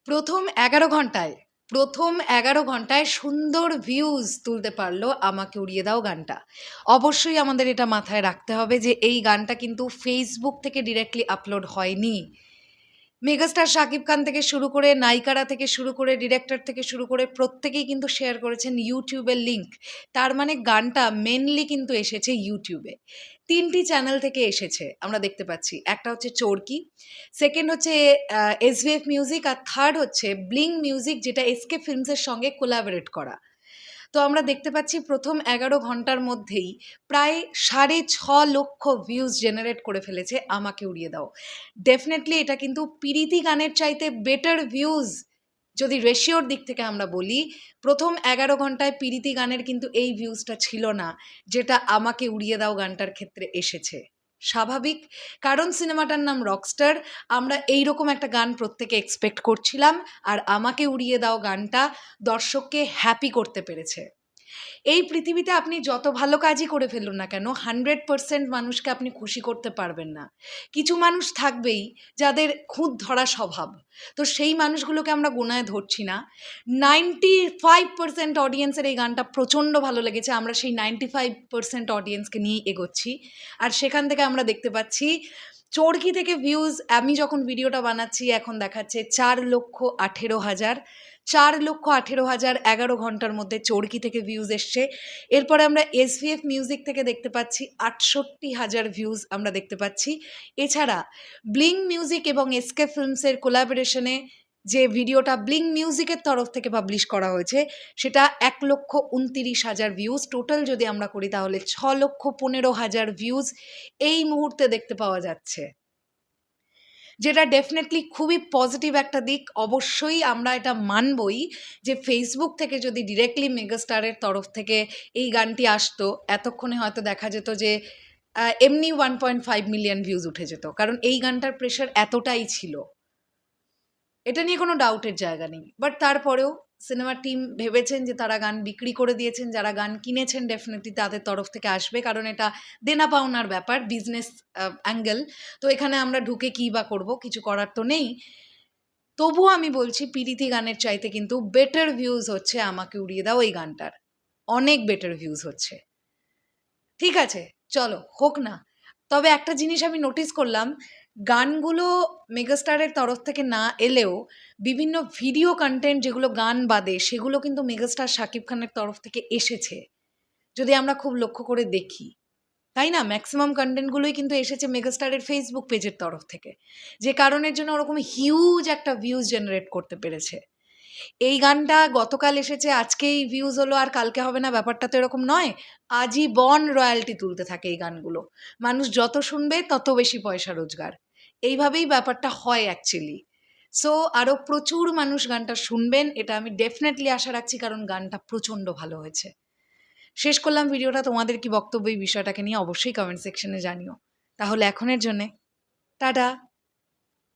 প্রথম ১১ ঘন্টায় প্রথম ১১ ঘন্টায় সুন্দর ভিউজ তুলতে পারলো আমাকে উড়িয়ে দাও গানটা। অবশ্যই আমাদের এটা মাথায় রাখতে হবে যে এই গানটা কিন্তু ফেসবুক থেকে ডিরেক্টলি আপলোড হয়নি। মেগাস্টার শাকিব খান থেকে শুরু করে নায়িকারা থেকে শুরু করে ডিরেক্টর থেকে শুরু করে প্রত্যেকেই কিন্তু শেয়ার করেছেন ইউটিউবের লিঙ্ক। তার মানে গানটা মেনলি কিন্তু এসেছে ইউটিউবে। ৩টি চ্যানেল থেকে এসেছে আমরা দেখতে পাচ্ছি। একটা হচ্ছে চরকি, সেকেন্ড হচ্ছে এসভিএফ মিউজিক, আর থার্ড হচ্ছে ব্লিং মিউজিক, যেটা এসকে ফিল্মসের সঙ্গে কোলাবোরেট করা। তো আমরা দেখতে পাচ্ছি প্রথম ১১ ঘন্টার মধ্যেই প্রায় ৬.৫ লক্ষ ভিউজ জেনারেট করে ফেলেছে আমাকে উড়িয়ে দাও। ডেফিনেটলি এটা কিন্তু পিরিতি গানের চাইতে বেটার ভিউজ। যদি রেশিওর দিক থেকে আমরা বলি, প্রথম ১১ ঘন্টায় পিরিতি গানের কিন্তু এই ভিউজটা ছিল না, যেটা আমাকে উড়িয়ে দাও গানটার ক্ষেত্রে এসেছে। স্বাভাবিক, কারণ সিনেমাটার নাম রকস্টার। আমরা এইরকম একটা গান প্রত্যেকে এক্সপেক্ট করছিলাম, আর আমাকে উড়িয়ে দাও গানটা দর্শককে হ্যাপি করতে পেরেছে। এই পৃথিবীতে আপনি যত ভালো কাজই করে ফেলুন না কেন, 100% মানুষকে আপনি খুশি করতে পারবেন না। কিছু মানুষ থাকবেই যাদের খুঁত ধরা স্বভাব। তো সেই মানুষগুলোকে আমরা গোনায় ধরছি না। 95% অডিয়েন্সের এই গানটা প্রচণ্ড ভালো লেগেছে। আমরা সেই 95% অডিয়েন্সকে নিয়েই এগোচ্ছি। আর সেখান থেকে আমরা দেখতে পাচ্ছি চরকি থেকে ভিউজ, আমি যখন ভিডিওটা বানাচ্ছি এখন দেখাচ্ছে 4,18,000। 4,18,000 11 ঘন্টার মধ্যে চরকি থেকে ভিউজ এসছে। এরপরে আমরা এসভিএফ মিউজিক থেকে দেখতে পাচ্ছি 68,000 ভিউজ আমরা দেখতে পাচ্ছি। এছাড়া ব্লিং মিউজিক এবং এসকে ফিল্মসের কোলাবোরেশনে যে ভিডিওটা ব্লিং মিউজিকের তরফ থেকে পাবলিশ করা হয়েছে, সেটা 1,29,000 ভিউজ। টোটাল যদি আমরা করি তাহলে 6,15,000 ভিউজ এই মুহূর্তে দেখতে পাওয়া যাচ্ছে, যেটা ডেফিনেটলি খুবই পজিটিভ একটা দিক। অবশ্যই আমরা এটা মানবই যে ফেসবুক থেকে যদি ডিরেক্টলি মেগাস্টারের তরফ থেকে এই গানটি আসতো, এতক্ষণে হয়তো দেখা যেত যে এমনি 1.5 মিলিয়ন ভিউজ উঠে যেত, কারণ এই গানটার প্রেশার এতটাই ছিল। এটা নিয়ে কোনো ডাউটের জায়গা নেই। বাট তারপরেও সিনেমার টিম ভেবেছেন যে তারা গান বিক্রি করে দিয়েছেন, যারা গান কিনেছেন ডেফিনেটলি তাদের তরফ থেকে আসবে, কারণ এটা দেনা পাওনার ব্যাপার, বিজনেস অ্যাঙ্গেল। তো এখানে আমরা ঢুকে কী বা করবো, কিছু করার তো নেই। তবুও আমি বলছি পিরিতি গানের চাইতে কিন্তু বেটার ভিউজ হচ্ছে আমাকে উড়িয়ে দাও এই গানটার, অনেক বেটার ভিউজ হচ্ছে। ঠিক আছে, চলো হোক না। তবে একটা জিনিস আমি নোটিস করলাম, গানগুলো মেগাস্টারের তরফ থেকে না এলেও বিভিন্ন ভিডিও কন্টেন্ট যেগুলো গান বাদে, সেগুলো কিন্তু মেগাস্টার শাকিব খানের তরফ থেকে এসেছে, যদি আমরা খুব লক্ষ্য করে দেখি, তাই না? ম্যাক্সিমাম কন্টেন্টগুলোই কিন্তু এসেছে মেগাস্টারের ফেসবুক পেজের তরফ থেকে, যে কারণের জন্য ওরকম হিউজ একটা ভিউজ জেনারেট করতে পেরেছে। এই গানটা গতকাল এসেছে, আজকেই ভিউজ হলো আর কালকে হবে না, ব্যাপারটা তো এরকম নয়। আজীবন রয়্যালটি তুলতে থাকে এই গানগুলো। মানুষ যত শুনবে তত বেশি পয়সা রোজগার, এইভাবেই ব্যাপারটা হয় অ্যাকচুয়ালি। সো আরও প্রচুর মানুষ গানটা শুনবেন, এটা আমি ডেফিনেটলি আশা রাখছি, কারণ গানটা প্রচণ্ড ভালো হয়েছে। শেষ করলাম ভিডিওটা। তোমাদের কি বক্তব্য এই বিষয়টাকে নিয়ে অবশ্যই কমেন্ট সেকশনে জানিও। তাহলে এখনের জন্যে টাটা।